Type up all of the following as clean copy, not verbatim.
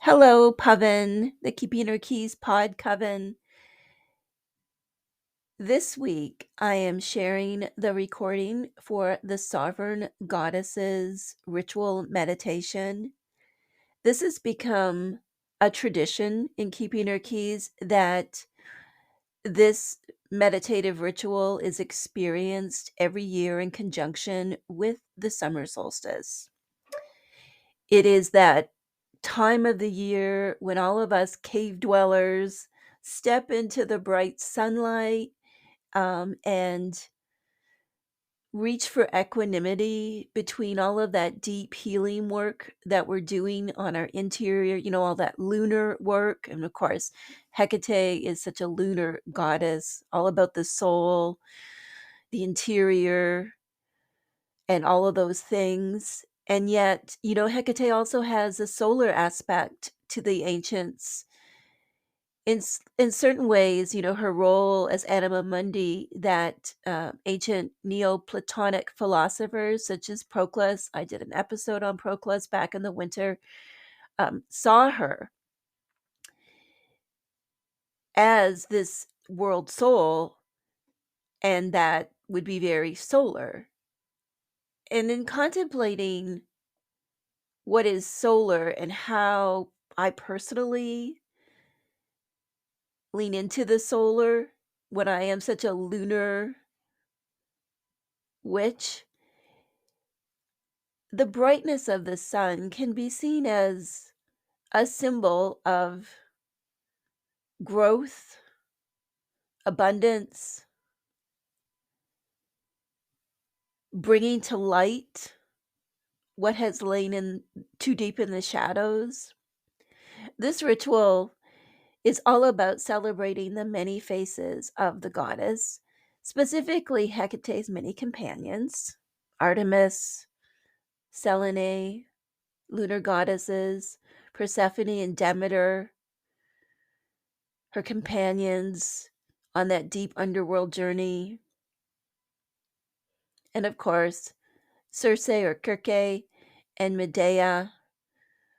Hello, Coven, the Keeping Her Keys pod Coven. This week, I am sharing the recording for the Sovereign Goddesses ritual meditation. This has become a tradition in Keeping Her Keys that this meditative ritual is experienced every year in conjunction with the summer solstice. It is that time of the year when all of us cave dwellers step into the bright sunlight and reach for equanimity between all of that deep healing work that we're doing on our interior, all that lunar work. And of course, Hekate is such a lunar goddess, all about the soul, the interior, and all of those things. And yet, Hecate also has a solar aspect to the ancients. In certain ways, her role as anima mundi that ancient Neoplatonic philosophers such as Proclus, I did an episode on Proclus back in the winter, saw her as this world soul, and that would be very solar. And in contemplating what is solar and how I personally lean into the solar when I am such a lunar witch, the brightness of the sun can be seen as a symbol of growth, abundance, bringing to light what has lain in too deep in the shadows. This ritual is all about celebrating the many faces of the goddess, specifically Hecate's many companions, Artemis, Selene, lunar goddesses, Persephone and Demeter, her companions on that deep underworld journey, and of course, Circe or Circe and Medea,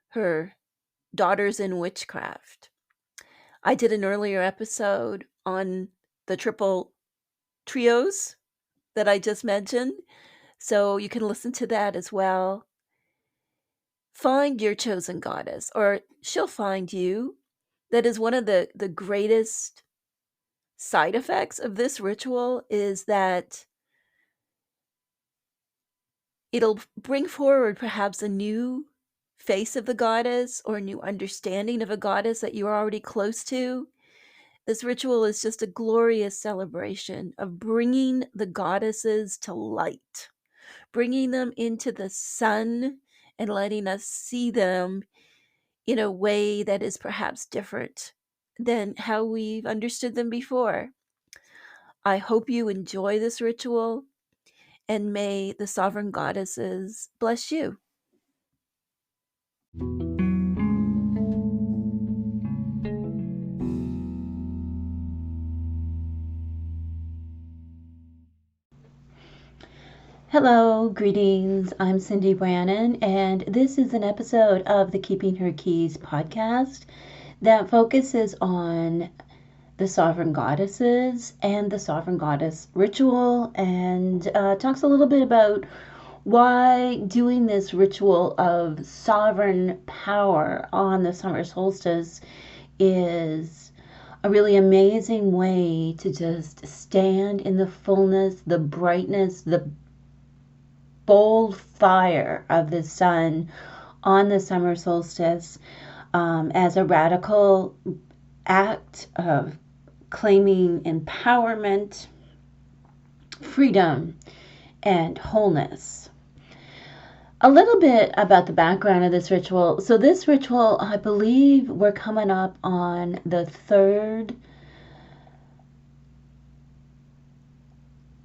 her daughters in witchcraft. I did an earlier episode on the triple trios that I just mentioned, so you can listen to that as well. Find your chosen goddess, or she'll find you. That is one of the greatest side effects of this ritual, is that it'll bring forward perhaps a new face of the goddess or a new understanding of a goddess that you're already close to. This ritual is just a glorious celebration of bringing the goddesses to light, bringing them into the sun and letting us see them in a way that is perhaps different than how we've understood them before. I hope you enjoy this ritual, and may the sovereign goddesses bless you. Hello, greetings. I'm Cindy Brannon, and this is an episode of the Keeping Her Keys podcast that focuses on the sovereign goddesses and the sovereign goddess ritual, and talks a little bit about why doing this ritual of sovereign power on the summer solstice is a really amazing way to just stand in the fullness, the brightness, the bold fire of the sun on the summer solstice, as a radical act of claiming empowerment, freedom, and wholeness. A little bit about the background of this ritual. So this ritual, I believe we're coming up on the third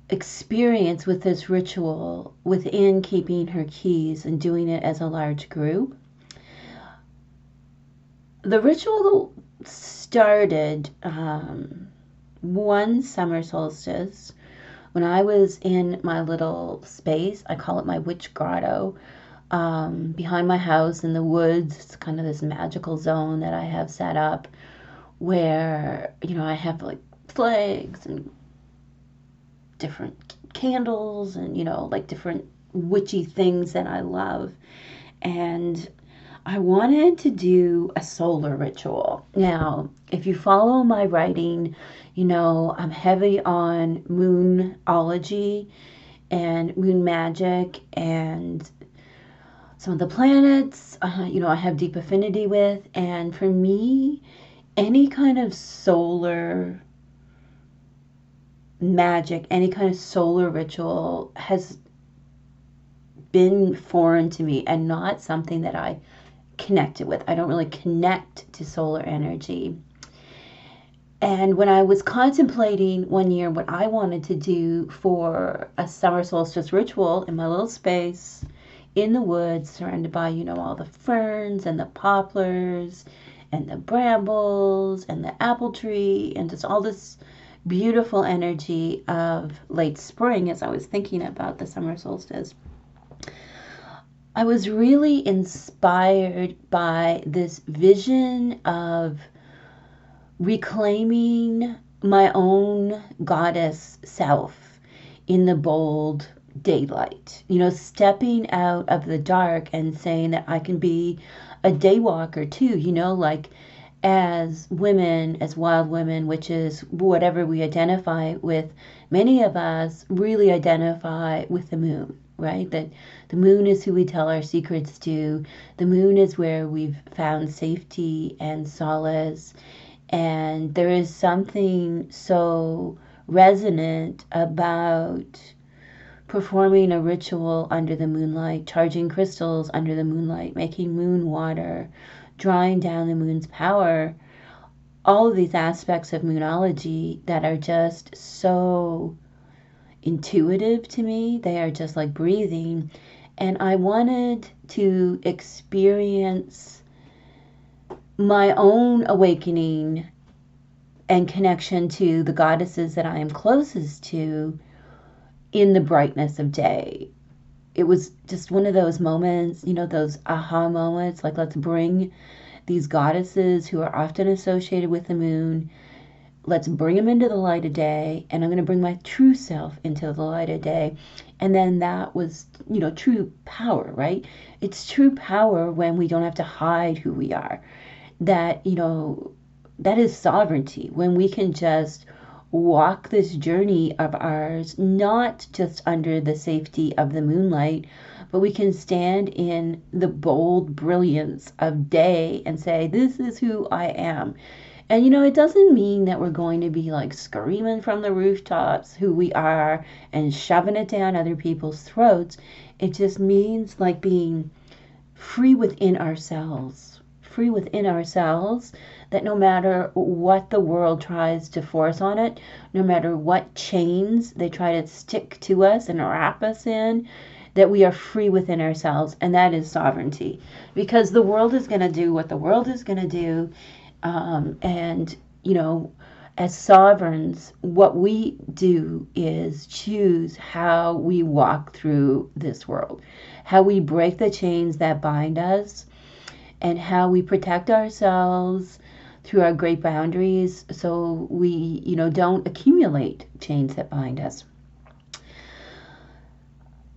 experience with this ritual within Keeping Her Keys and doing it as a large group. The ritual started one summer solstice when I was in my little space. I call it my witch grotto, behind my house in the woods. It's kind of this magical zone that I have set up where, I have like flags and different candles and, like different witchy things that I love. And I wanted to do a solar ritual. Now, if you follow my writing, I'm heavy on moonology and moon magic and some of the planets, I have deep affinity with. And for me, any kind of solar magic, any kind of solar ritual has been foreign to me and not something that I connected with. I don't really connect to solar energy. And when I was contemplating one year what I wanted to do for a summer solstice ritual in my little space in the woods, surrounded by, all the ferns and the poplars and the brambles and the apple tree and just all this beautiful energy of late spring, as I was thinking about the summer solstice, I was really inspired by this vision of reclaiming my own goddess self in the bold daylight, stepping out of the dark and saying that I can be a daywalker too, like as women, as wild women, which is whatever we identify with, many of us really identify with the moon, right? That the moon is who we tell our secrets to. The moon is where we've found safety and solace. And there is something so resonant about performing a ritual under the moonlight, charging crystals under the moonlight, making moon water, drawing down the moon's power, all of these aspects of moonology that are just so intuitive to me. They are just like breathing. And I wanted to experience my own awakening and connection to the goddesses that I am closest to in the brightness of day. It was just one of those moments, those aha moments, like let's bring these goddesses who are often associated with the moon, let's bring them into the light of day, and I'm going to bring my true self into the light of day. And then that was, true power, right? It's true power when we don't have to hide who we are. That, that is sovereignty, when we can just walk this journey of ours, not just under the safety of the moonlight, but we can stand in the bold brilliance of day and say, this is who I am. And it doesn't mean that we're going to be like screaming from the rooftops who we are and shoving it down other people's throats. It just means like being free within ourselves, that no matter what the world tries to force on it, no matter what chains they try to stick to us and wrap us in, that we are free within ourselves. And that is sovereignty, because the world is going to do what the world is going to do. And, as sovereigns, what we do is choose how we walk through this world, how we break the chains that bind us, and how we protect ourselves through our great boundaries so we, don't accumulate chains that bind us.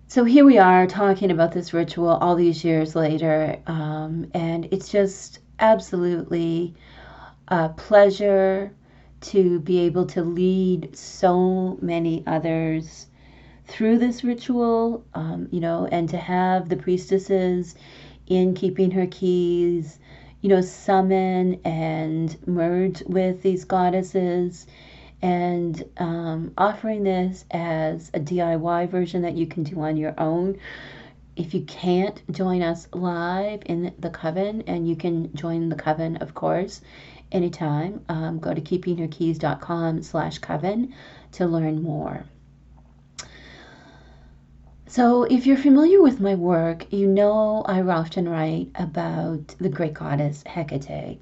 So here we are talking about this ritual all these years later, and it's just absolutely a pleasure to be able to lead so many others through this ritual, and to have the priestesses in Keeping Her Keys, summon and merge with these goddesses, and offering this as a DIY version that you can do on your own. If you can't join us live in the coven, and you can join the coven, of course, anytime, go to keepingherkeys.com/coven to learn more. So if you're familiar with my work, I often write about the great goddess Hekate.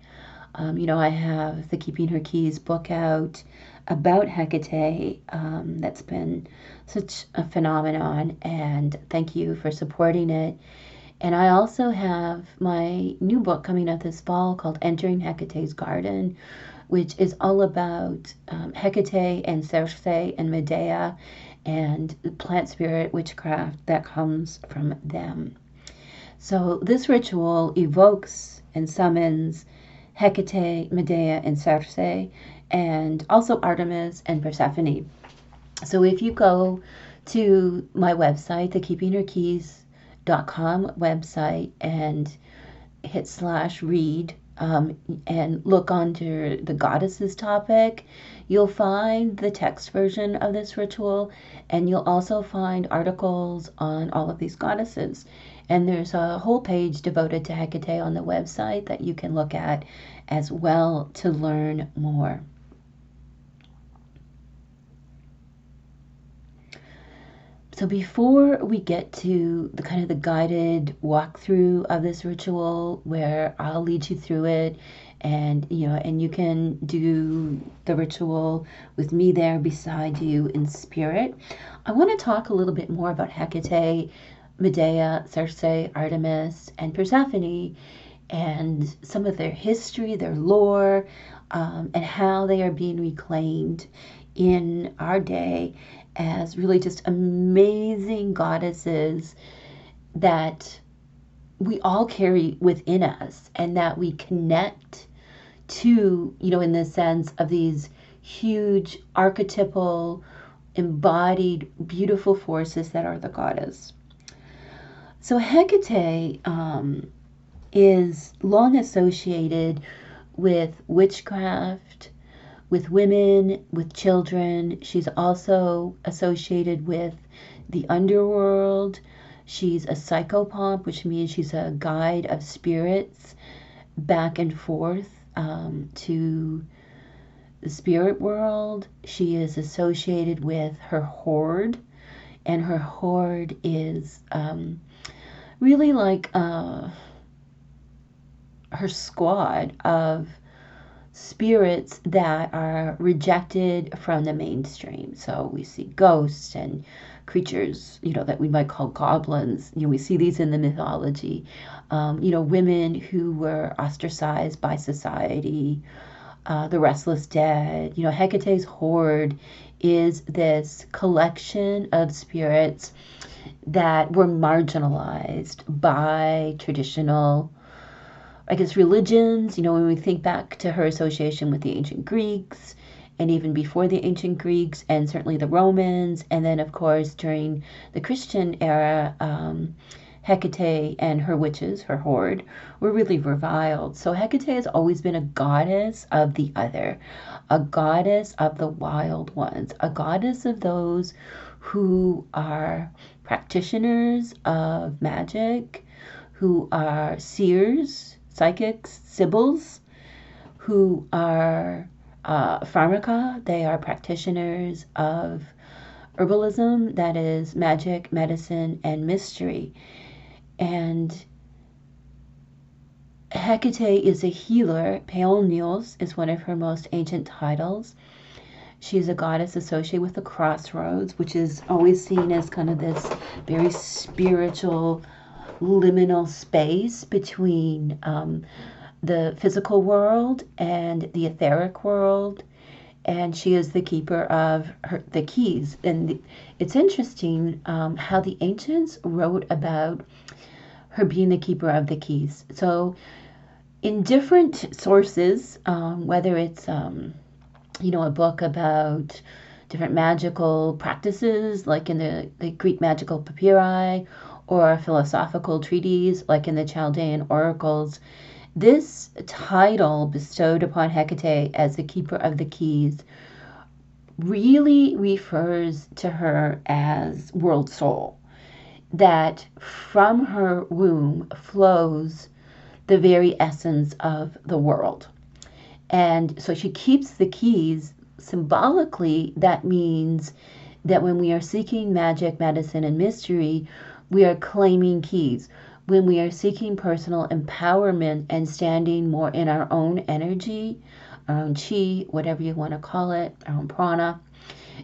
I have the Keeping Her Keys book out about Hekate. That's been such a phenomenon, and thank you for supporting it. And I also have my new book coming out this fall called Entering Hecate's Garden, which is all about Hekate and Circe and Medea and plant spirit witchcraft that comes from them. So this ritual evokes and summons Hekate, Medea, and Circe, and also Artemis and Persephone. So if you go to my website, the keepingherkeys.com website, and hit /read, and look under the goddesses topic, you'll find the text version of this ritual, and you'll also find articles on all of these goddesses. And there's a whole page devoted to Hecate on the website that you can look at as well to learn more. So before we get to the kind of the guided walkthrough of this ritual, where I'll lead you through it, and you can do the ritual with me there beside you in spirit, I want to talk a little bit more about Hecate, Medea, Circe, Artemis, and Persephone, and some of their history, their lore, and how they are being reclaimed in our day as really just amazing goddesses that we all carry within us, and that we connect to, in the sense of these huge archetypal, embodied, beautiful forces that are the goddess. So Hecate is long associated with witchcraft, with women, with children. She's also associated with the underworld. She's a psychopomp, which means she's a guide of spirits back and forth to the spirit world. She is associated with her horde, and her horde is really like her squad of spirits that are rejected from the mainstream. So we see ghosts and creatures, that we might call goblins. We see these in the mythology. Women who were ostracized by society, the restless dead. Hecate's horde is this collection of spirits that were marginalized by traditional, religions. When we think back to her association with the ancient Greeks, and even before the ancient Greeks, and certainly the Romans, and then, of course, during the Christian era, Hecate and her witches, her horde, were really reviled. So Hecate has always been a goddess of the other, a goddess of the wild ones, a goddess of those who are practitioners of magic, who are seers, psychics, sibyls, who are pharmaca. They are practitioners of herbalism, that is magic, medicine, and mystery. And Hecate is a healer. Paonios is one of her most ancient titles. She is a goddess associated with the crossroads, which is always seen as kind of this very spiritual, liminal space between the physical world and the etheric world. And she is the keeper of the keys. And it's interesting how the ancients wrote about her being the keeper of the keys. So in different sources, whether it's a book about different magical practices, like in the Greek magical papyri, or a philosophical treatise, like in the Chaldean oracles, this title bestowed upon Hecate as the keeper of the keys really refers to her as world soul, that from her womb flows the very essence of the world. And so she keeps the keys. Symbolically, that means that when we are seeking magic, medicine, and mystery, we are claiming keys. When we are seeking personal empowerment and standing more in our own energy, our own chi, whatever you want to call it, our own prana,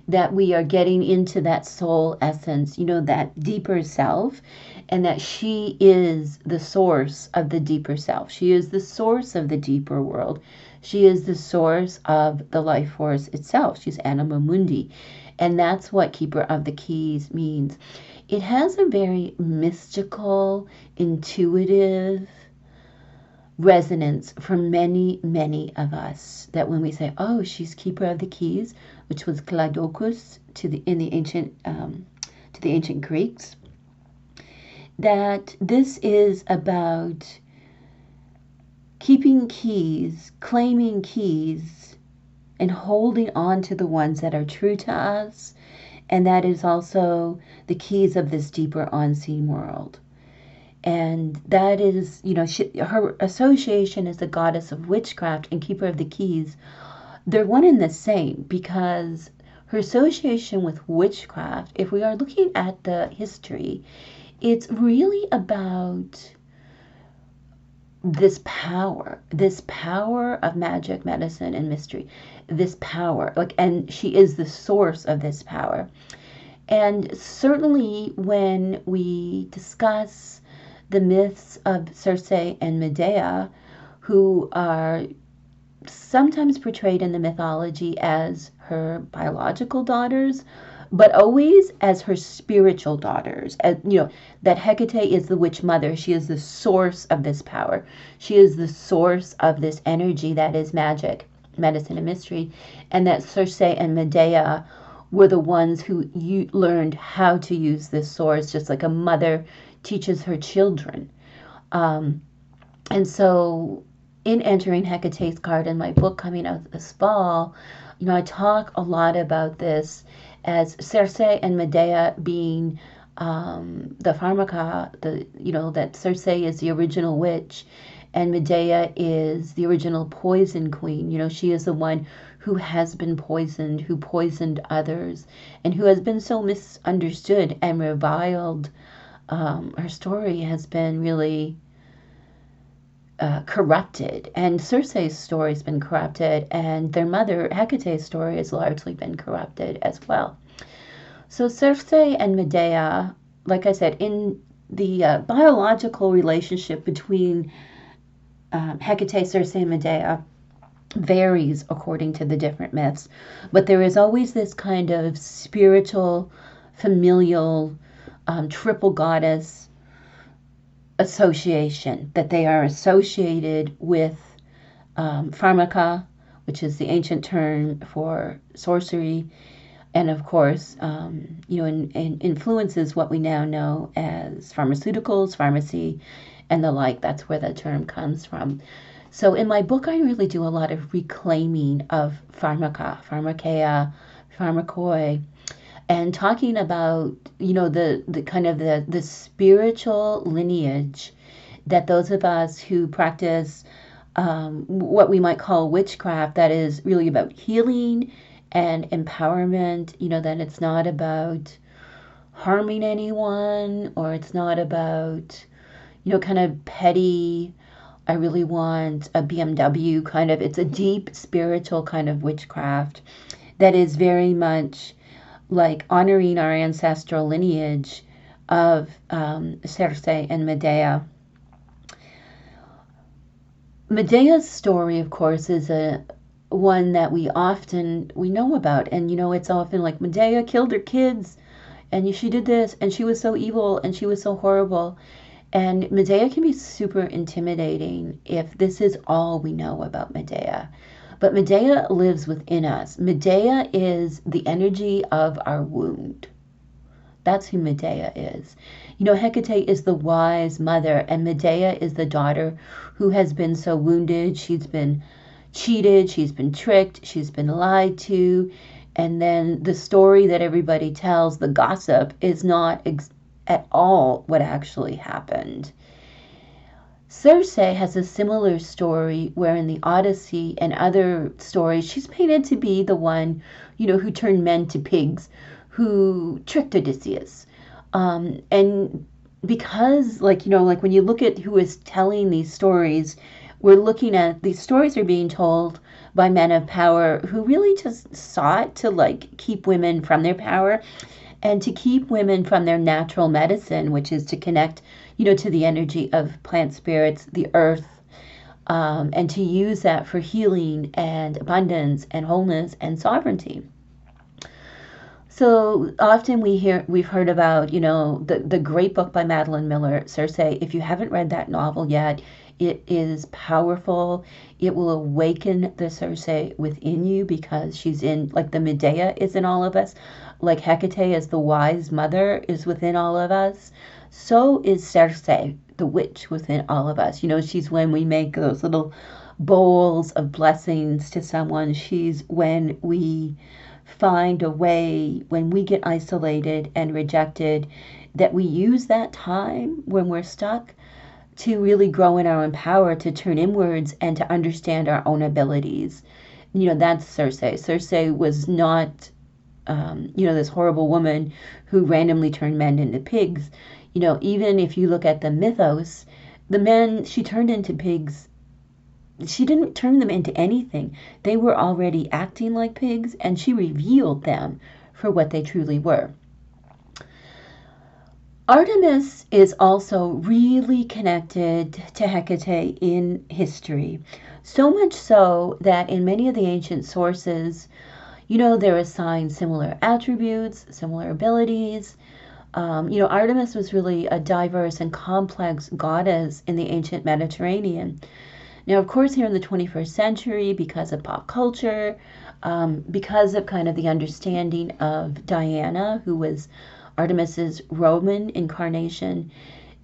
that we are getting into that soul essence, that deeper self, and that she is the source of the deeper self. She is the source of the deeper world. She is the source of the life force itself. She's Anima Mundi. And that's what Keeper of the Keys means. It has a very mystical, intuitive resonance for many, many of us, that when we say, oh, she's Keeper of the Keys, which was Kladokos in the ancient to the ancient Greeks, that this is about keeping keys, claiming keys, and holding on to the ones that are true to us. And that is also the keys of this deeper unseen world. And that is, her association as the goddess of witchcraft and Keeper of the Keys, they're one and the same, because her association with witchcraft, if we are looking at the history, it's really about this power of magic, medicine, and mystery. This power, and she is the source of this power. And certainly when we discuss the myths of Circe and Medea, who are sometimes portrayed in the mythology as her biological daughters, but always as her spiritual daughters. That Hekate is the witch mother. She is the source of this power. She is the source of this energy that is magic, medicine, and mystery. And that Circe and Medea were the ones who learned how to use this source, just like a mother teaches her children. And so in Entering Hecate's Card, in my book coming out this fall, I talk a lot about this as Circe and Medea being the pharmaca, that Circe is the original witch and Medea is the original poison queen. She is the one who has been poisoned, who poisoned others, and who has been so misunderstood and reviled. Her story has been really corrupted, and Circe's story has been corrupted, and their mother Hecate's story has largely been corrupted as well. So Circe and Medea, like I said, in the biological relationship between Hekate, Circe, and Medea varies according to the different myths, but there is always this kind of spiritual, familial, triple goddess association, that they are associated with pharmaca, which is the ancient term for sorcery, and of course, influences what we now know as pharmaceuticals, pharmacy, and the like. That's where the term comes from. So in my book, I really do a lot of reclaiming of pharmaca, pharmakeia, pharmakoi, and talking about, the kind of the spiritual lineage that those of us who practice what we might call witchcraft, that is really about healing and empowerment, that it's not about harming anyone, or it's not about, kind of petty, I really want a BMW kind of, it's a deep spiritual kind of witchcraft that is very much like honoring our ancestral lineage of Circe and Medea. Medea's story, of course, is one that we know about, and it's often like Medea killed her kids, and she did this, and she was so evil, and she was so horrible. And Medea can be super intimidating if this is all we know about Medea. But Medea lives within us. Medea is the energy of our wound. That's who Medea is. Hecate is the wise mother, and Medea is the daughter who has been so wounded. She's been cheated, she's been tricked, she's been lied to. And then the story that everybody tells, the gossip, is not at all what actually happened. Circe has a similar story where in the Odyssey and other stories, she's painted to be the one, who turned men to pigs, who tricked Odysseus. And because, like when you look at who is telling these stories, we're looking at these stories are being told by men of power who really just sought to like keep women from their power and to keep women from their natural medicine, which is to connect, to the energy of plant spirits, the earth, and to use that for healing and abundance and wholeness and sovereignty. So often we've heard about, the great book by Madeline Miller, Circe. If you haven't read that novel yet, it is powerful. It will awaken the Circe within you because she's in, like the Medea is in all of us, like Hekate as the wise mother is within all of us. So is Circe, the witch, within all of us. She's when we make those little bowls of blessings to someone. She's when we find a way, when we get isolated and rejected, that we use that time when we're stuck to really grow in our own power, to turn inwards and to understand our own abilities. That's Circe. Circe was not, this horrible woman who randomly turned men into pigs. Even if you look at the mythos, the men she turned into pigs, she didn't turn them into anything. They were already acting like pigs, and she revealed them for what they truly were. Artemis is also really connected to Hekate in history. So much so that in many of the ancient sources, they're assigned similar attributes, similar abilities. Artemis was really a diverse and complex goddess in the ancient Mediterranean. Now, of course, here in the 21st century, because of pop culture, because of kind of the understanding of Diana, who was Artemis's Roman incarnation,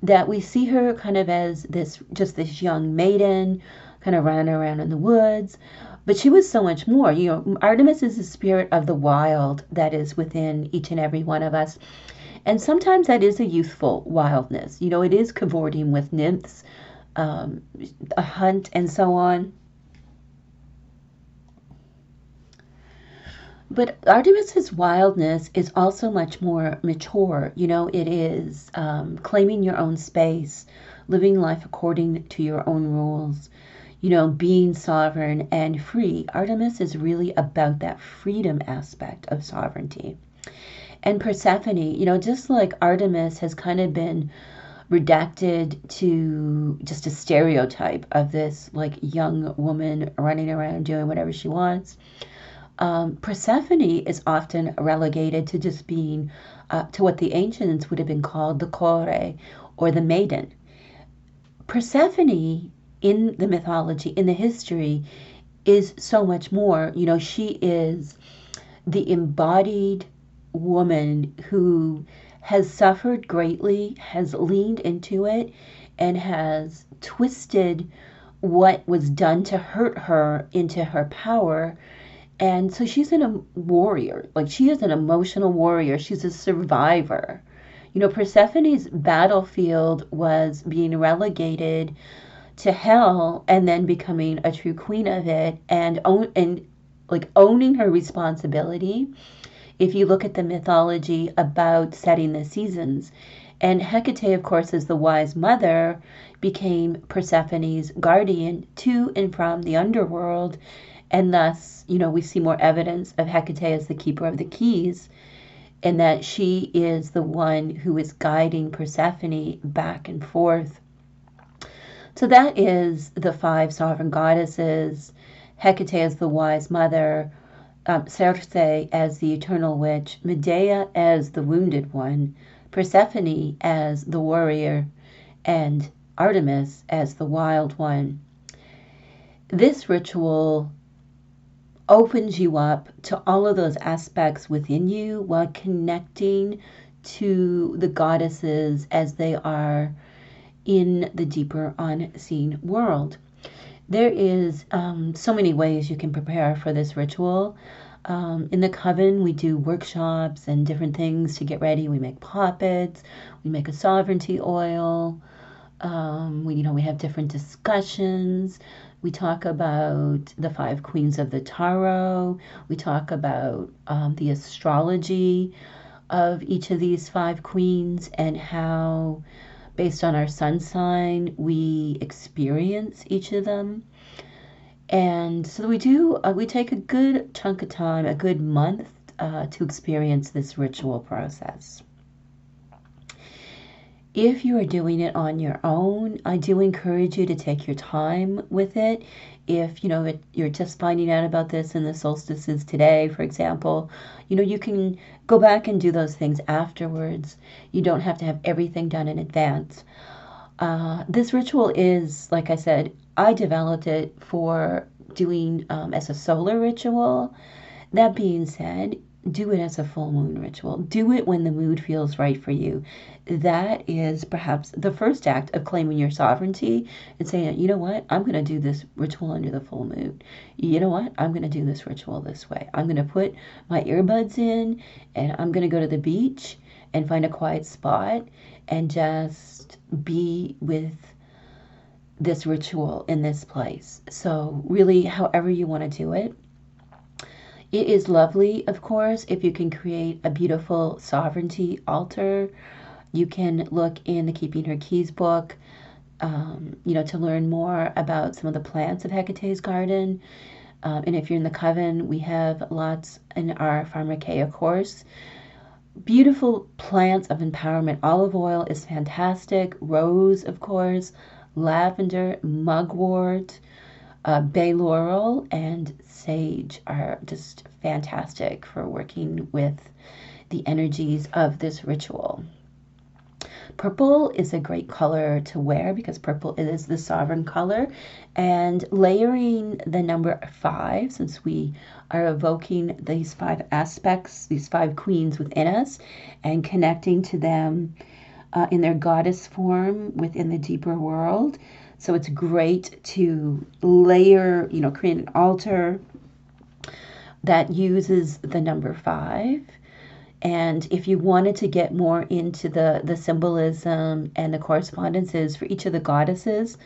that we see her kind of as this young maiden, kind of running around in the woods. But she was so much more. Artemis is the spirit of the wild that is within each and every one of us. And sometimes that is a youthful wildness. It is cavorting with nymphs, a hunt, and so on. But Artemis's wildness is also much more mature. It is claiming your own space, living life according to your own rules, being sovereign and free. Artemis is really about that freedom aspect of sovereignty. And Persephone, just like Artemis has kind of been redacted to just a stereotype of this like young woman running around doing whatever she wants. Persephone is often relegated to just being to what the ancients would have been called the Kore, or the maiden. Persephone in the mythology, in the history, is so much more. She is the embodied woman who has suffered greatly, has leaned into it, and has twisted what was done to hurt her into her power. And so she's a warrior. Like, she is an emotional warrior. She's a survivor. Persephone's battlefield was being relegated to hell and then becoming a true queen of it, and owning her responsibility. If you look at the mythology about setting the seasons, and Hecate, of course, as the wise mother, became Persephone's guardian to and from the underworld, and thus, we see more evidence of Hecate as the keeper of the keys, and that she is the one who is guiding Persephone back and forth. So that is the 5 sovereign goddesses: Hecate as the wise mother, Circe as the eternal witch, Medea as the wounded one, Persephone as the warrior, and Artemis as the wild one. This ritual opens you up to all of those aspects within you while connecting to the goddesses as they are in the deeper unseen world. There is so many ways you can prepare for this ritual. In the coven, we do workshops and different things to get ready. We make puppets, we make a sovereignty oil. We have different discussions. We talk about the 5 queens of the tarot. We talk about the astrology of each of these 5 queens and how, based on our sun sign, we experience each of them. And so we take a good chunk of time, a good month, to experience this ritual process. If you are doing it on your own, I do encourage you to take your time with it. If you're just finding out about this in the solstices today, for example, you can go back and do those things afterwards. You don't have to have everything done in advance. This ritual is, like I said, I developed it for doing as a solar ritual. That being said, do it as a full moon ritual. Do it when the mood feels right for you. That is perhaps the first act of claiming your sovereignty and saying, you know what, I'm going to do this ritual under the full moon. You know what, I'm going to do this ritual this way. I'm going to put my earbuds in and I'm going to go to the beach and find a quiet spot and just be with this ritual in this place. So, really, however you want to do it. It is lovely, of course, if you can create a beautiful sovereignty altar. You can look in the Keeping Her Keys book, to learn more about some of the plants of Hecate's garden. And if you're in the coven, we have lots in our Pharmakeia course. Beautiful plants of empowerment. Olive oil is fantastic. Rose, of course. Lavender, mugwort, bay laurel, and sage are just fantastic for working with the energies of this ritual. Purple is a great color to wear because purple is the sovereign color. And layering the number 5, since we are evoking these 5 aspects, these 5 queens within us, and connecting to them in their goddess form within the deeper world. So it's great to layer, create an altar that uses the number 5. And if you wanted to get more into the symbolism and the correspondences for each of the goddesses,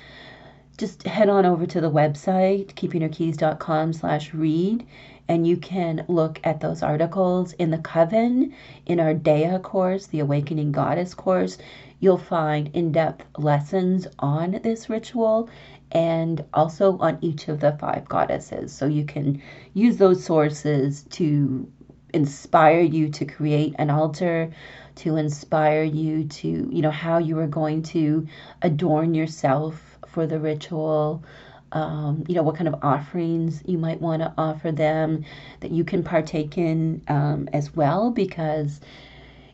just head on over to the website, keepingherkeys.com/read, and you can look at those articles. In the Coven, in our Dea course, the Awakening Goddess course, you'll find in-depth lessons on this ritual and also on each of the 5 goddesses. So you can use those sources to inspire you to create an altar, to inspire you to, how you are going to adorn yourself for the ritual, what kind of offerings you might want to offer them that you can partake in as well, because,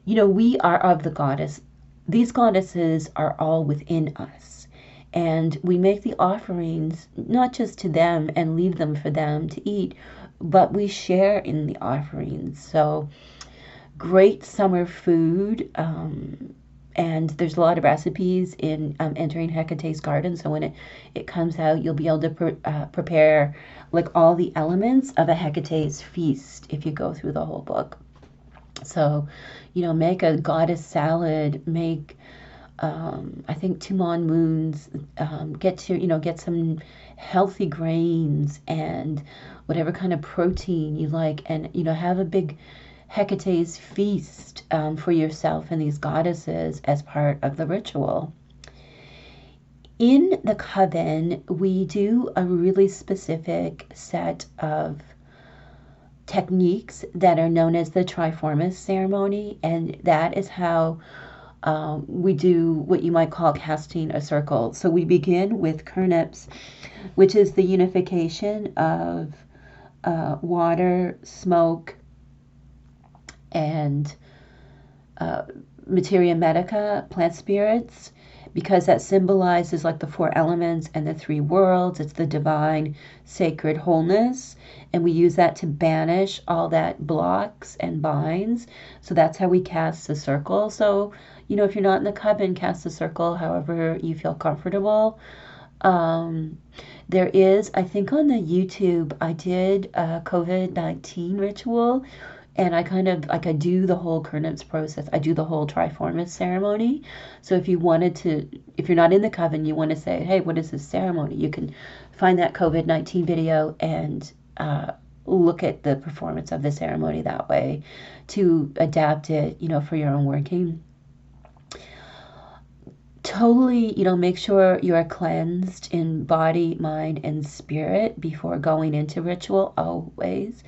we are of the goddess. These goddesses are all within us. And we make the offerings not just to them and leave them for them to eat, but we share in the offerings. So great summer food. And there's a lot of recipes in Entering Hecate's Garden. So when it comes out, you'll be able to prepare like all the elements of a Hecate's feast if you go through the whole book. So, make a goddess salad, make, I think 2 moons, get some healthy grains and whatever kind of protein you like, and, have a big Hecate's feast for yourself and these goddesses as part of the ritual. In the Coven, we do a really specific set of techniques that are known as the Triformis ceremony, and that is how we do what you might call casting a circle. So we begin with Kernips, which is the unification of water, smoke, and materia medica, plant spirits, because that symbolizes like the 4 elements and the 3 worlds. It's the divine, sacred wholeness. And we use that to banish all that blocks and binds. So that's how we cast the circle. So, if you're not in the coven, cast the circle however you feel comfortable. There is, I think on the YouTube, I did a COVID-19 ritual, and I kind of, like, I do the whole Kernips process. I do the whole Triformis ceremony. So if you're not in the coven, you want to say, hey, what is this ceremony? You can find that COVID-19 video and look at the performance of the ceremony that way to adapt it, for your own working. totally, make sure you are cleansed in body, mind, and spirit before going into ritual, always.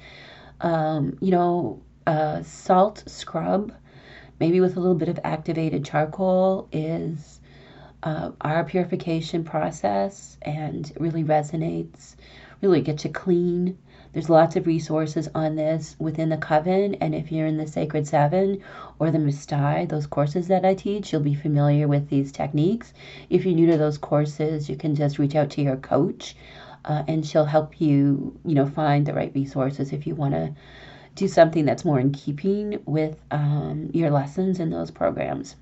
Salt scrub, maybe with a little bit of activated charcoal, is our purification process and really resonates, really gets you clean. There's lots of resources on this within the Coven, and if you're in the Sacred Seven or the Mistai, those courses that I teach, you'll be familiar with these techniques. If you're new to those courses, you can just reach out to your coach, and she'll help you, find the right resources if you want to do something that's more in keeping with your lessons in those programs.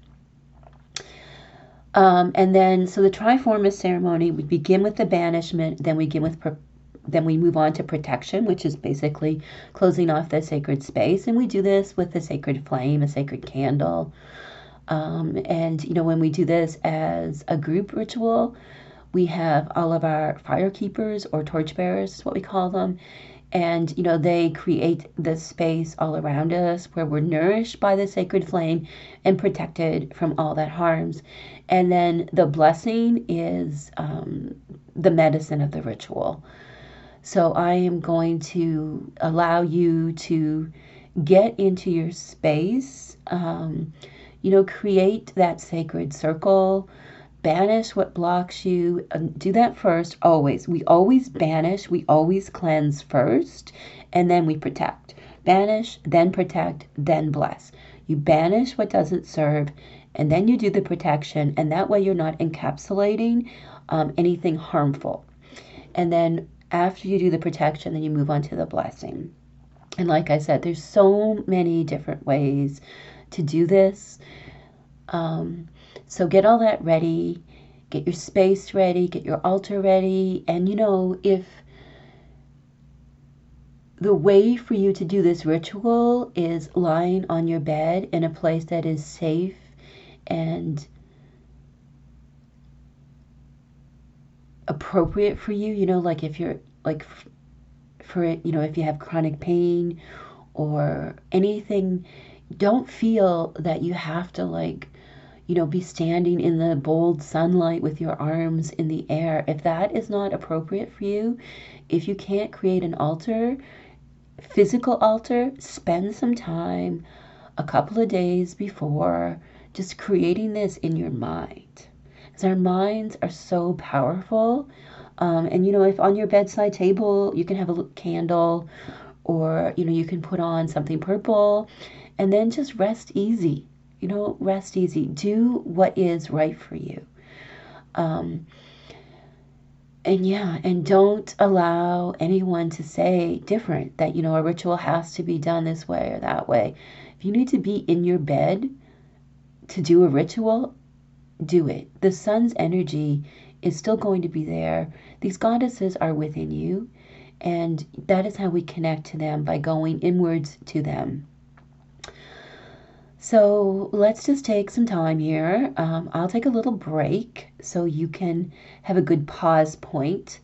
And then, so the Triformist ceremony, we begin with the banishment, then we move on to protection, which is basically closing off the sacred space. And we do this with the sacred flame, a sacred candle. And, when we do this as a group ritual, we have all of our fire keepers or torchbearers, is what we call them. And, they create the space all around us where we're nourished by the sacred flame and protected from all that harms. And then the blessing is the medicine of the ritual. So I am going to allow you to get into your space, create that sacred circle, banish what blocks you. Do that first, always. We always banish, we always cleanse first, and then we protect. Banish, then protect, then bless. You banish what doesn't serve, and then you do the protection, and that way you're not encapsulating anything harmful. And then after you do the protection, then you move on to the blessing. And like I said, there's so many different ways to do this. So get all that ready, get your space ready, get your altar ready. And if the way for you to do this ritual is lying on your bed in a place that is safe and appropriate for you, like if you're like for if you have chronic pain or anything, don't feel that you have to be standing in the bold sunlight with your arms in the air. If that is not appropriate for you, if you can't create an altar, physical altar, spend some time a couple of days before just creating this in your mind. Because our minds are so powerful. And if on your bedside table you can have a candle, or you can put on something purple, and then just rest easy. Rest easy. Do what is right for you. And don't allow anyone to say different, that, a ritual has to be done this way or that way. If you need to be in your bed to do a ritual, do it. The sun's energy is still going to be there. These goddesses are within you, and that is how we connect to them, by going inwards to them. So let's just take some time here. I'll take a little break so you can have a good pause point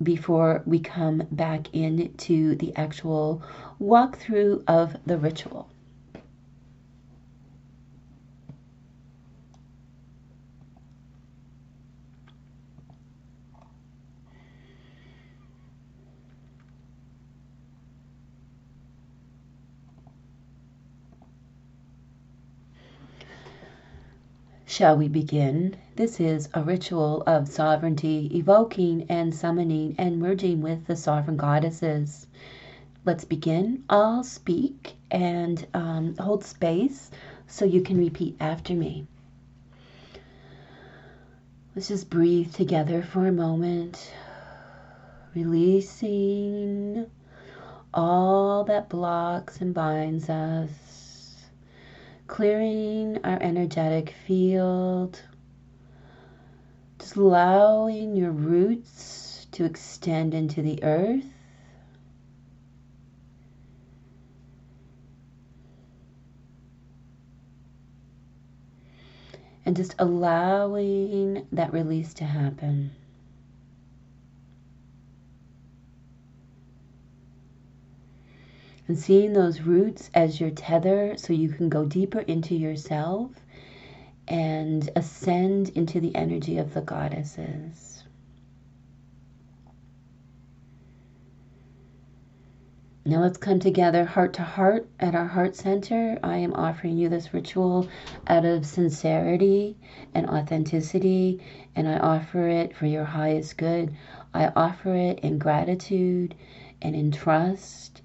before we come back into the actual walkthrough of the ritual. Shall we begin? This is a ritual of sovereignty, evoking and summoning and merging with the sovereign goddesses. Let's begin. I'll speak and hold space so you can repeat after me. Let's just breathe together for a moment, releasing all that blocks and binds us, clearing our energetic field, just allowing your roots to extend into the earth. And just allowing that release to happen. And seeing those roots as your tether so you can go deeper into yourself and ascend into the energy of the goddesses. Now let's come together heart to heart at our heart center. I am offering you this ritual out of sincerity and authenticity, and I offer it for your highest good. I offer it in gratitude and in trust,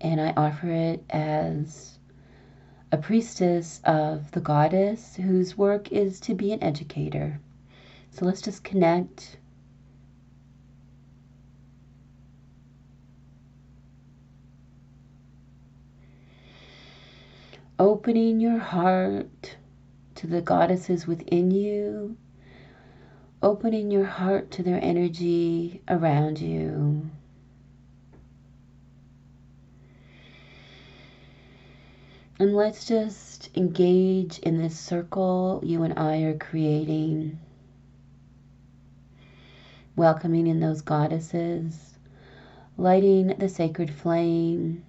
and I offer it as a priestess of the goddess whose work is to be an educator. So let's just connect. Opening your heart to the goddesses within you, opening your heart to their energy around you. And let's just engage in this circle you and I are creating, welcoming in those goddesses, lighting the sacred flame.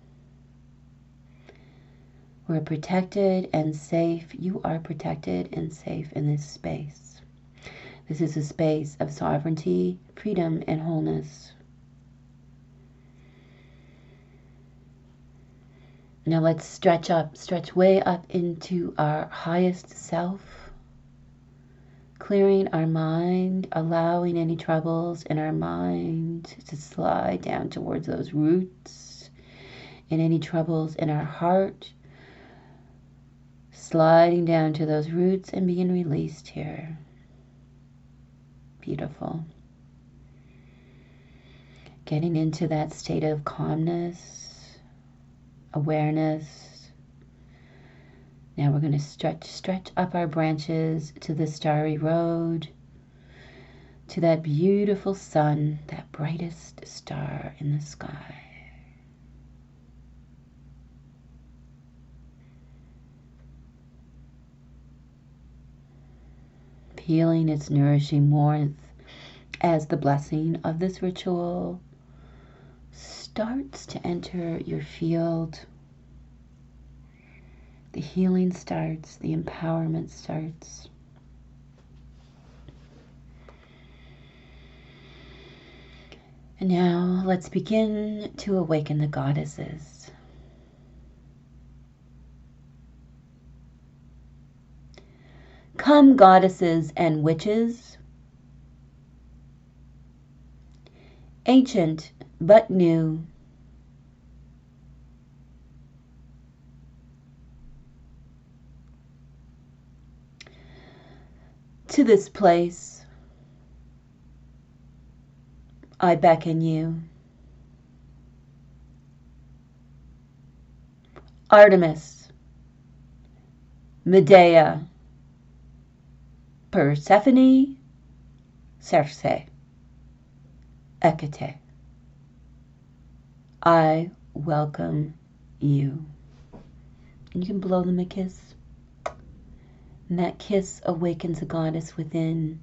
We're protected and safe. You are protected and safe in this space. This is a space of sovereignty, freedom, and wholeness. Now let's stretch way up into our highest self, clearing our mind, allowing any troubles in our mind to slide down towards those roots, and any troubles in our heart sliding down to those roots and being released here. Beautiful. Getting into that state of calmness, awareness. Now we're going to stretch up our branches to the starry road, to that beautiful sun, that brightest star in the sky. Feeling its nourishing warmth as the blessing of this ritual starts to enter your field. The healing starts, the empowerment starts. And now let's begin to awaken the goddesses. Come, goddesses and witches, ancient but new, to this place I beckon you. Artemis, Medea, Persephone, Circe, Hekate, I welcome you. And you can blow them a kiss. And that kiss awakens a goddess within.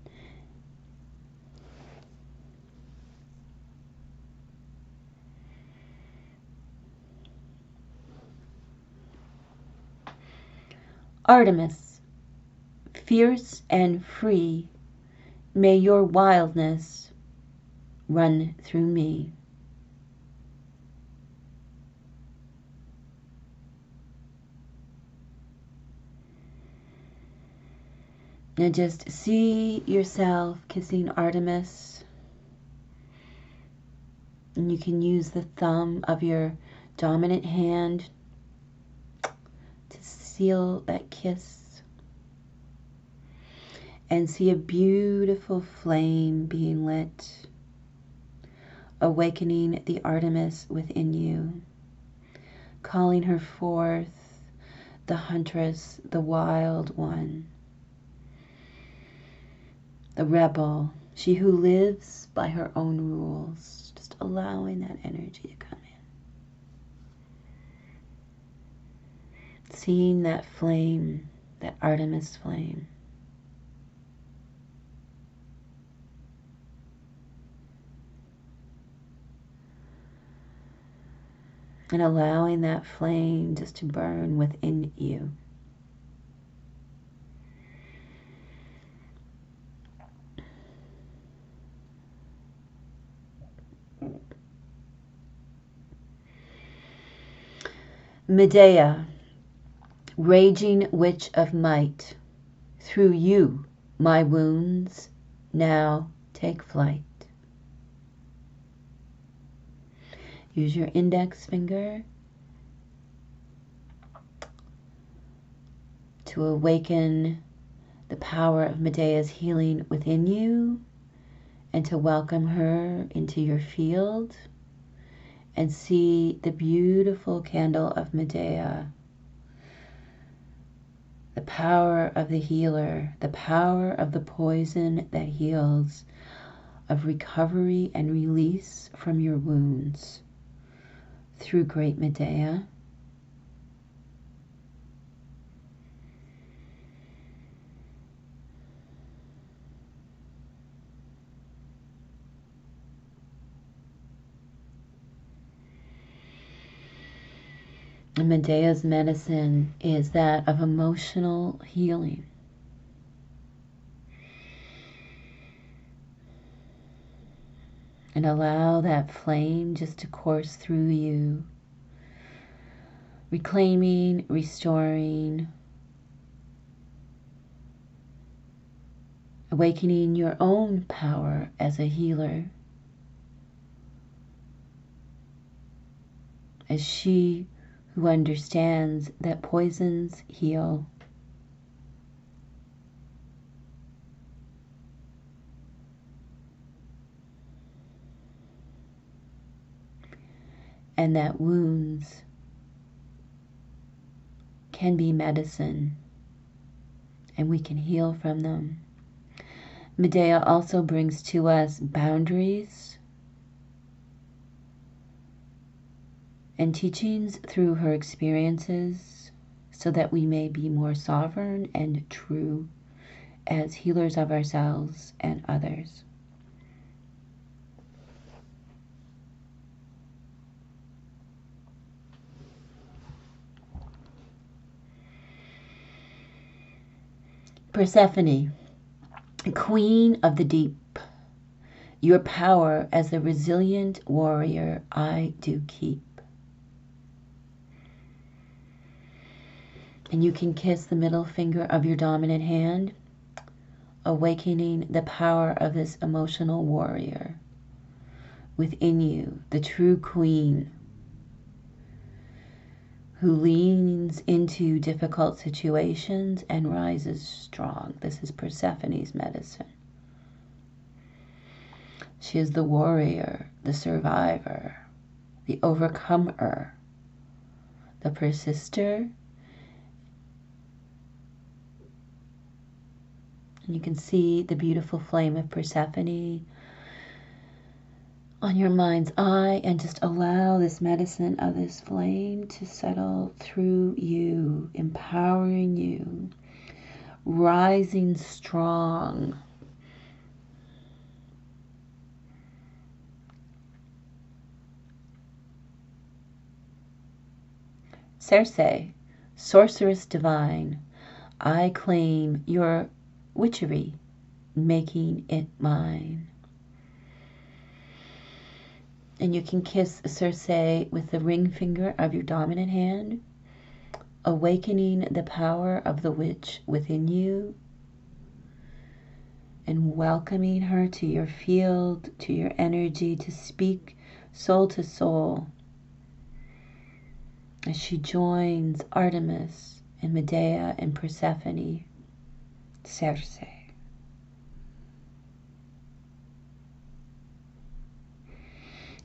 Artemis, fierce and free, may your wildness run through me. Now just see yourself kissing Artemis. And you can use the thumb of your dominant hand to seal that kiss. And see a beautiful flame being lit, awakening the Artemis within you, calling her forth, the huntress, the wild one, the rebel, she who lives by her own rules, just allowing that energy to come in. Seeing that flame, that Artemis flame. And allowing that flame just to burn within you. Medea, raging witch of might, through you my wounds now take flight. Use your index finger to awaken the power of Medea's healing within you and to welcome her into your field, and see the beautiful candle of Medea, the power of the healer, the power of the poison that heals, of recovery and release from your wounds through great Medea. And Medea's medicine is that of emotional healing. And allow that flame just to course through you, reclaiming, restoring, awakening your own power as a healer, as she who understands that poisons heal. And that wounds can be medicine, and we can heal from them. Medea also brings to us boundaries and teachings through her experiences so that we may be more sovereign and true as healers of ourselves and others. Persephone, Queen of the Deep, your power as a resilient warrior I do keep. And you can kiss the middle finger of your dominant hand, awakening the power of this emotional warrior within you, the true queen who leans into difficult situations and rises strong. This is Persephone's medicine. She is the warrior, the survivor, the overcomer, the persister. And you can see the beautiful flame of Persephone on your mind's eye, and just allow this medicine of this flame to settle through you, empowering you, rising strong. Circe, sorceress divine, I claim your witchery, making it mine. And you can kiss Circe with the ring finger of your dominant hand, awakening the power of the witch within you and welcoming her to your field, to your energy, to speak soul to soul as she joins Artemis and Medea and Persephone, Circe.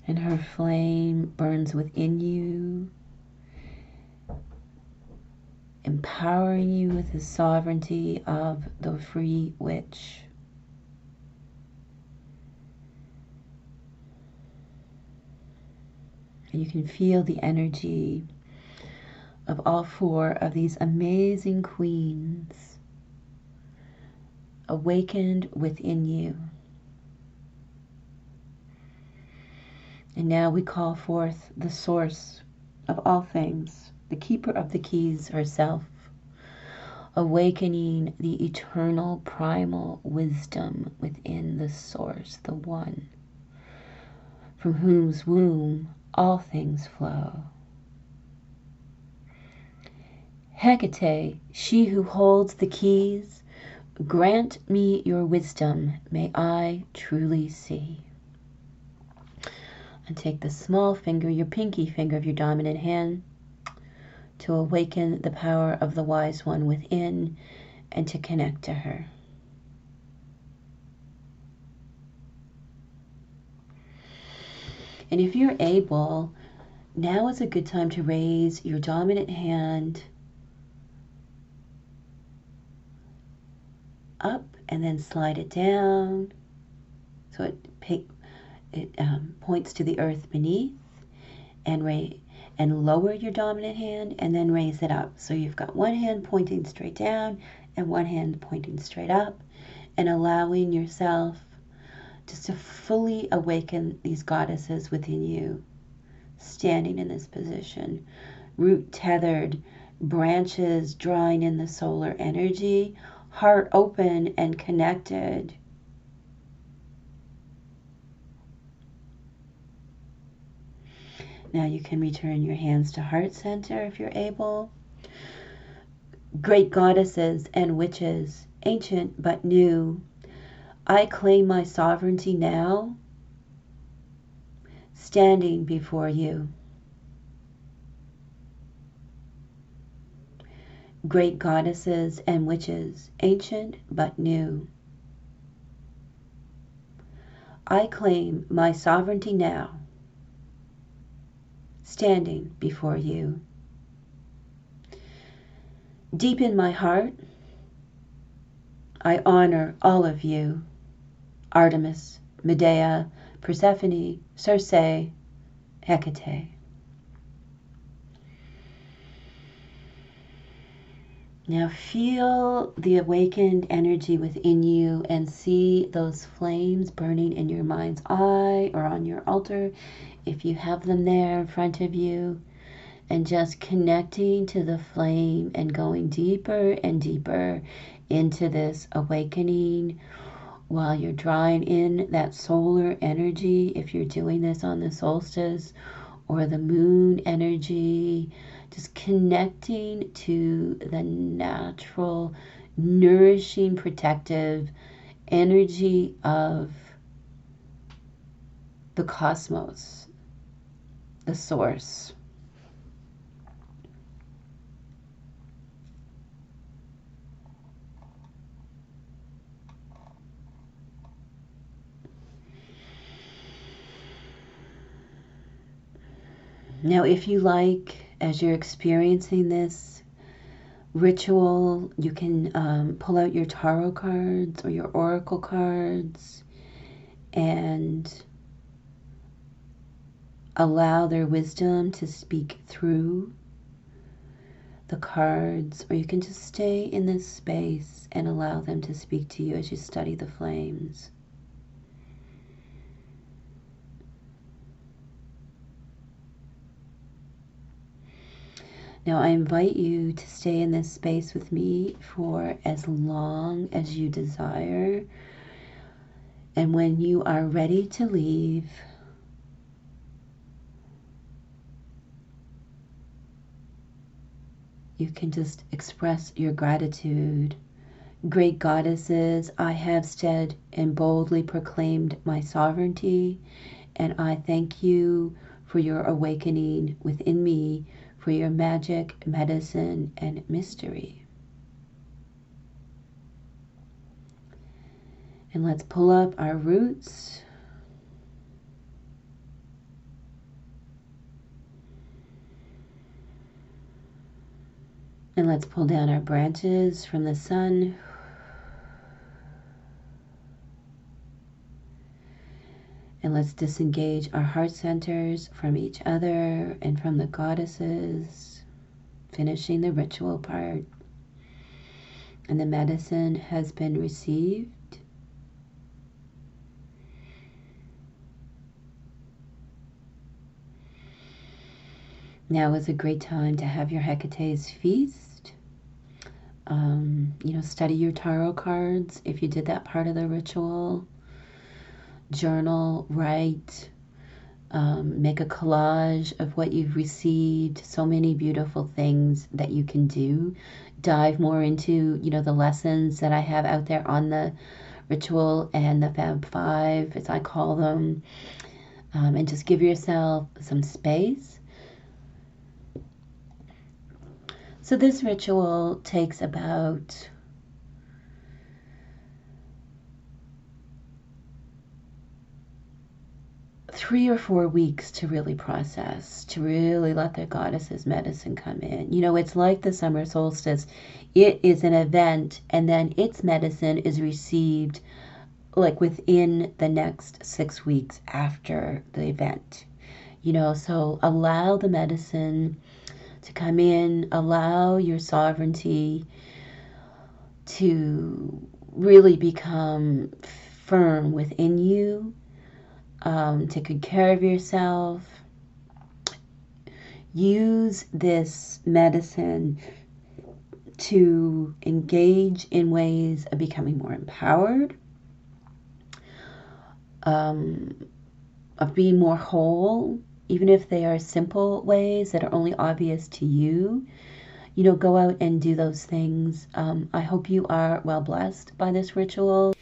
And her flame burns within you, empowering you with the sovereignty of the free witch. And you can feel the energy of all four of these amazing queens awakened within you. And now we call forth the source of all things, the keeper of the keys herself, awakening the eternal primal wisdom within the source, the one from whose womb all things flow. Hekate, she who holds the keys, grant me your wisdom, may I truly see. And take the small finger, your pinky finger of your dominant hand, to awaken the power of the wise one within and to connect to her. And if you're able, now is a good time to raise your dominant hand up and then slide it down so it points to the earth beneath, and lower your dominant hand and then raise it up. So you've got one hand pointing straight down and one hand pointing straight up, and allowing yourself just to fully awaken these goddesses within you, standing in this position, root tethered, branches drawing in the solar energy, heart open and connected. Now you can return your hands to heart center if you're able. Great goddesses and witches, ancient but new, I claim my sovereignty now, standing before you. Great goddesses and witches, ancient but new, I claim my sovereignty now, standing before you. Deep in my heart, I honor all of you, Artemis, Medea, Persephone, Circe, Hekate. Now feel the awakened energy within you and see those flames burning in your mind's eye or on your altar if you have them there in front of you, and just connecting to the flame and going deeper and deeper into this awakening while you're drawing in that solar energy, if you're doing this on the solstice, or the moon energy, just connecting to the natural, nourishing, protective energy of the cosmos, the source. Now, if you like, as you're experiencing this ritual, you can pull out your tarot cards or your oracle cards and allow their wisdom to speak through the cards, or you can just stay in this space and allow them to speak to you as you study the flames. Now I invite you to stay in this space with me for as long as you desire. And when you are ready to leave, you can just express your gratitude. Great goddesses, I have said and boldly proclaimed my sovereignty, and I thank you for your awakening within me, for your magic, medicine, and mystery. And let's pull up our roots. And let's pull down our branches from the sun. And let's disengage our heart centers from each other and from the goddesses, finishing the ritual part. And the medicine has been received. Now is a great time to have your Hecate's feast. Study your tarot cards if you did that part of the ritual. Journal, write, Make a collage of what you've received. So many beautiful things that you can do. Dive more into, the lessons that I have out there on the ritual and the Fab Five, as I call them, and just give yourself some space. So this ritual takes about 3 or 4 weeks to really process, to really let the goddess's medicine come in. It's like the summer solstice. It is an event, and then its medicine is received like within the next 6 weeks after the event. So allow the medicine to come in, allow your sovereignty to really become firm within you. Take good care of yourself. Use this medicine to engage in ways of becoming more empowered, of being more whole, even if they are simple ways that are only obvious to you. Go out and do those things. I hope you are well blessed by this ritual.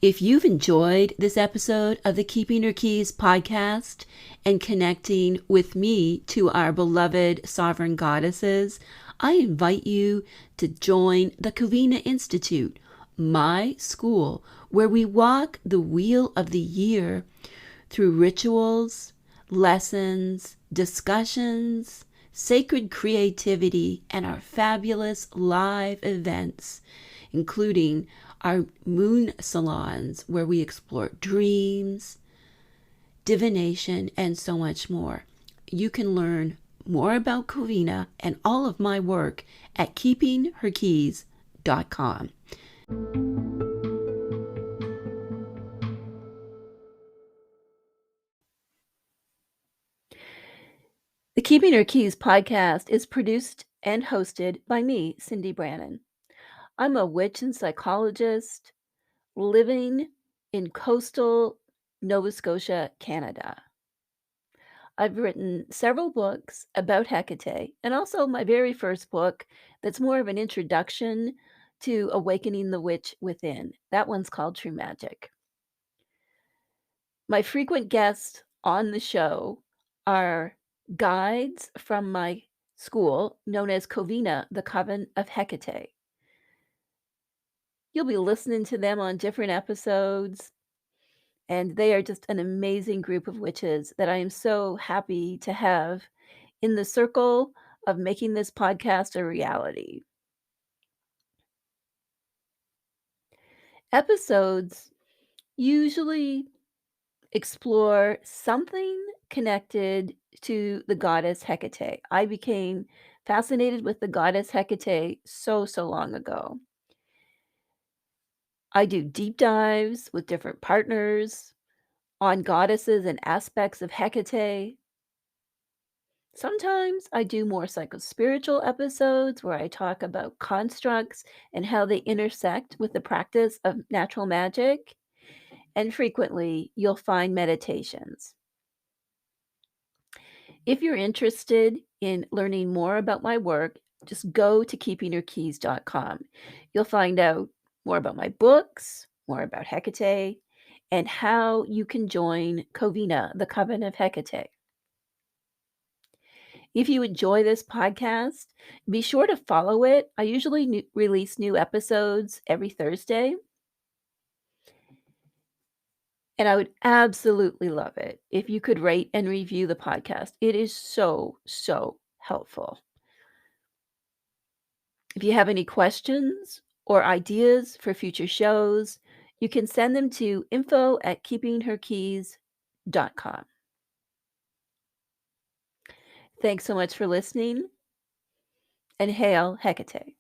If you've enjoyed this episode of the Keeping Her Keys podcast and connecting with me to our beloved sovereign goddesses, I invite you to join the Kavina Institute, my school, where we walk the wheel of the year through rituals, lessons, discussions, sacred creativity, and our fabulous live events, including our moon salons where we explore dreams, divination, and so much more. You can learn more about Kavina and all of my work at keepingherkeys.com. The Keeping Her Keys podcast is produced and hosted by me, Cindy Brannon. I'm a witch and psychologist living in coastal Nova Scotia, Canada. I've written several books about Hekate, and also my very first book that's more of an introduction to awakening the witch within. That one's called True Magic. My frequent guests on the show are guides from my school known as Covina, the Coven of Hekate. You'll be listening to them on different episodes, and they are just an amazing group of witches that I am so happy to have in the circle of making this podcast a reality. Episodes usually explore something connected to the goddess Hekate. I became fascinated with the goddess Hekate so long ago. I do deep dives with different partners on goddesses and aspects of Hekate. Sometimes I do more psychospiritual episodes where I talk about constructs and how they intersect with the practice of natural magic. And frequently, you'll find meditations. If you're interested in learning more about my work, just go to keepingherkeys.com. You'll find out more about my books, more about Hekate, and how you can join Covina, the Coven of Hekate. If you enjoy this podcast, be sure to follow it. I usually release new episodes every Thursday. And I would absolutely love it if you could rate and review the podcast. It is so helpful. If you have any questions or ideas for future shows, you can send them to info@keepingherkeys.com. Thanks so much for listening, and hail Hekate.